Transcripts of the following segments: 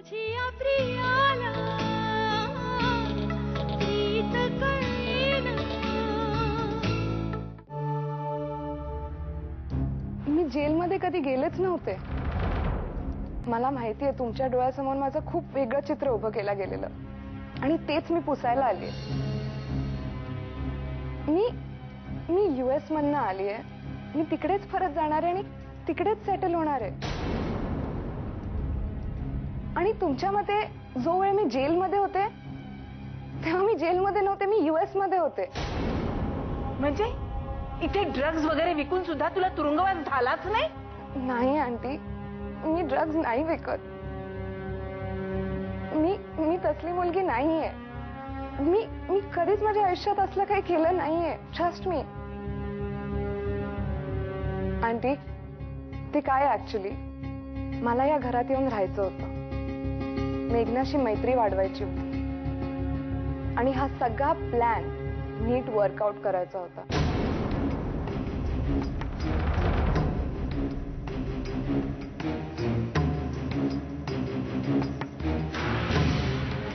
माझिया प्रियाला प्रीत कळेना. मी जेलमध्ये कधी गेलेच नव्हते. मला माहिती आहे तुमच्या डोळ्यासमोर माझं खूप वेगळं चित्र उभं केलं गेलेलं आणि तेच मी पुसायला आली. मी US मधनं आली आहे. मी तिकडेच परत जाणार आहे आणि तिकडेच सेटल होणार आहे. आणि तुमच्या मते जो वेळ मी जेलमध्ये होते तेव्हा मी जेलमध्ये नव्हते, मी US मध्ये होते. म्हणजे इथे ड्रग्ज वगैरे विकून सुद्धा तुला तुरुंगवास झालाच नाही? नाही आंटी, मी ड्रग्ज नाही विकत. मी तसली मुलगी नाहीये. मी कधीच माझ्या आयुष्यात असलं काही केलं नाहीये. Trust me. आंटी, ते काय ऍक्च्युली मला या घरात येऊन राहायचं होतं. मेघनाशी मैत्री वाढवायची होती आणि हा सगळा प्लॅन नीट वर्कआउट करायचा होता.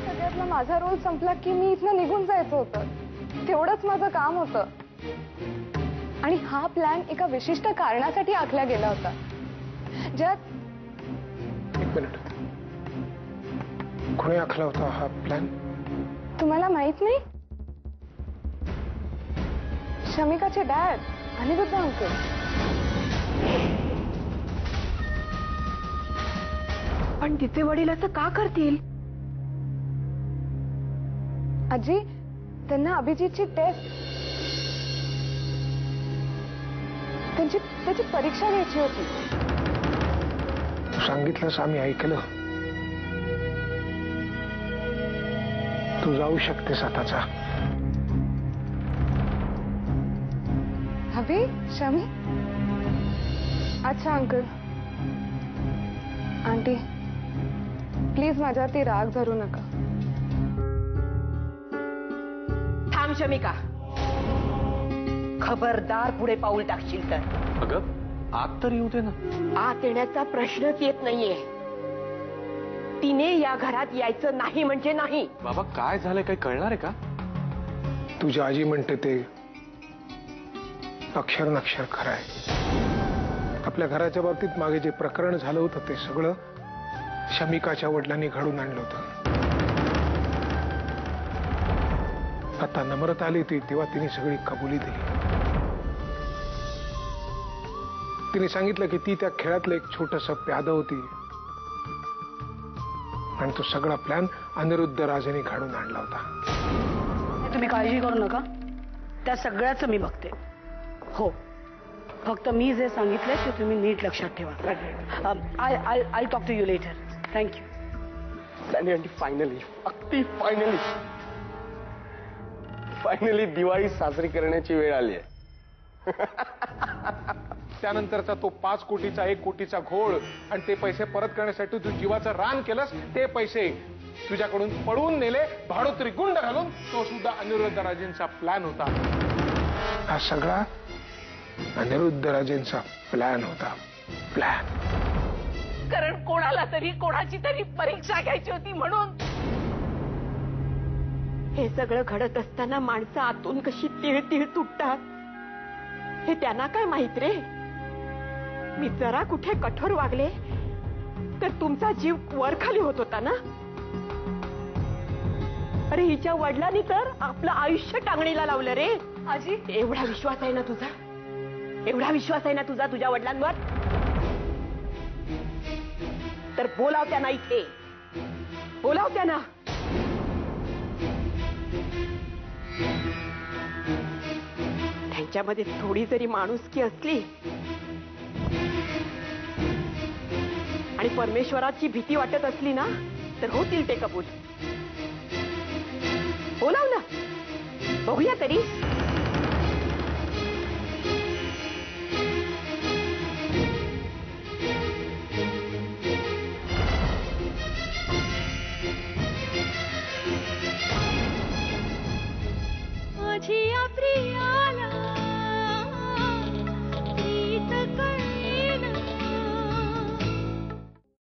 सगळ्यातला माझा रोल संपला की मी इथनं निघून जायचं होतं. तेवढंच माझं काम होतं. आणि हा प्लॅन एका विशिष्ट कारणासाठी आखला गेला होता, ज्यात एक मिनिट, कोणी आखला होता हा प्लॅन? तुम्हाला माहित नाही? शमिकाचे डॅड अनिरुद्ध अंकल. पण तिचे वडील असं का करतील? आजी, त्यांना अभिजितची टेस्ट, त्याची परीक्षा घ्यायची होती. तू सांगितलंस, आम्ही ऐकलं. तू जाऊ शकतेस आताचा. अभि, शमी. अच्छा अंकल. आंटी, प्लीज माझ्यावरती राग धरू नका. थांब शमिका, खबरदार पुढे पाऊल टाकशील तर. अगं आत तर येऊ दे ना. आत येण्याचा प्रश्नच येत नाहीये. तिने या घरात यायचं नाही म्हणजे नाही. बाबा काय झालंय, काही कळणार आहे का? तुझी आजी म्हणते ते अक्षर नक्षर खरं आहे. आपल्या घराच्या बाबतीत मागे जे प्रकरण झालं होतं ते सगळं शमिकाच्या वडिलांनी घडून आणलं होतं. आता नम्रता आली ती तेव्हा तिने सगळी कबुली दिली. तिने सांगितलं की ती त्या खेळातलं एक छोटस प्याद होती आणि तो सगळा प्लॅन अनिरुद्ध राजेने घडून आणला होता. तुम्ही काळजी करू नका, त्या सगळ्याचं मी बघते. हो, फक्त मी जे सांगितलंय ते तुम्ही नीट लक्षात ठेवा. I talk to you later. Thank you. Finally, अगदी फायनली दिवाळी साजरी करण्याची वेळ आली आहे. त्यानंतरचा तो 5 कोटीचा 1 कोटीचा घोळ आणि ते पैसे परत करण्यासाठी तू जीवाचं रान केलंस. ते पैसे तुझ्याकडून पळवून नेले, भाडोत्री गुंड घालून. तो सुद्धा अनिरुद्ध राजेंचा प्लॅन होता. हा सगळा अनिरुद्ध राजेंचा प्लॅन होता. प्लॅन. कारण कोणाला तरी कोणाची तरी परीक्षा घ्यायची होती म्हणून. हे सगळं घडत असताना माणसं आतून कशी तिळ तुटतात हे त्यांना काय माहित रे. मी जरा कुठे कठोर वागले तर तुमचा जीव वर खाली होत होता ना. अरे हिच्या वडिलांनी तर आपलं आयुष्य टांगणीला लावलं रे. आजी, एवढा विश्वास आहे ना तुझा, एवढा विश्वास आहे ना तुझा तुझ्या वडिलांवर, तर बोलाव त्यांना इथे, बोलाव त्यांना. त्यांच्यामध्ये थोडी जरी माणुसकी असली आणि परमेश्वराची भीती वाटत असली ना तर होतील ते कबूल. बोलाव ना, बघूया तरी.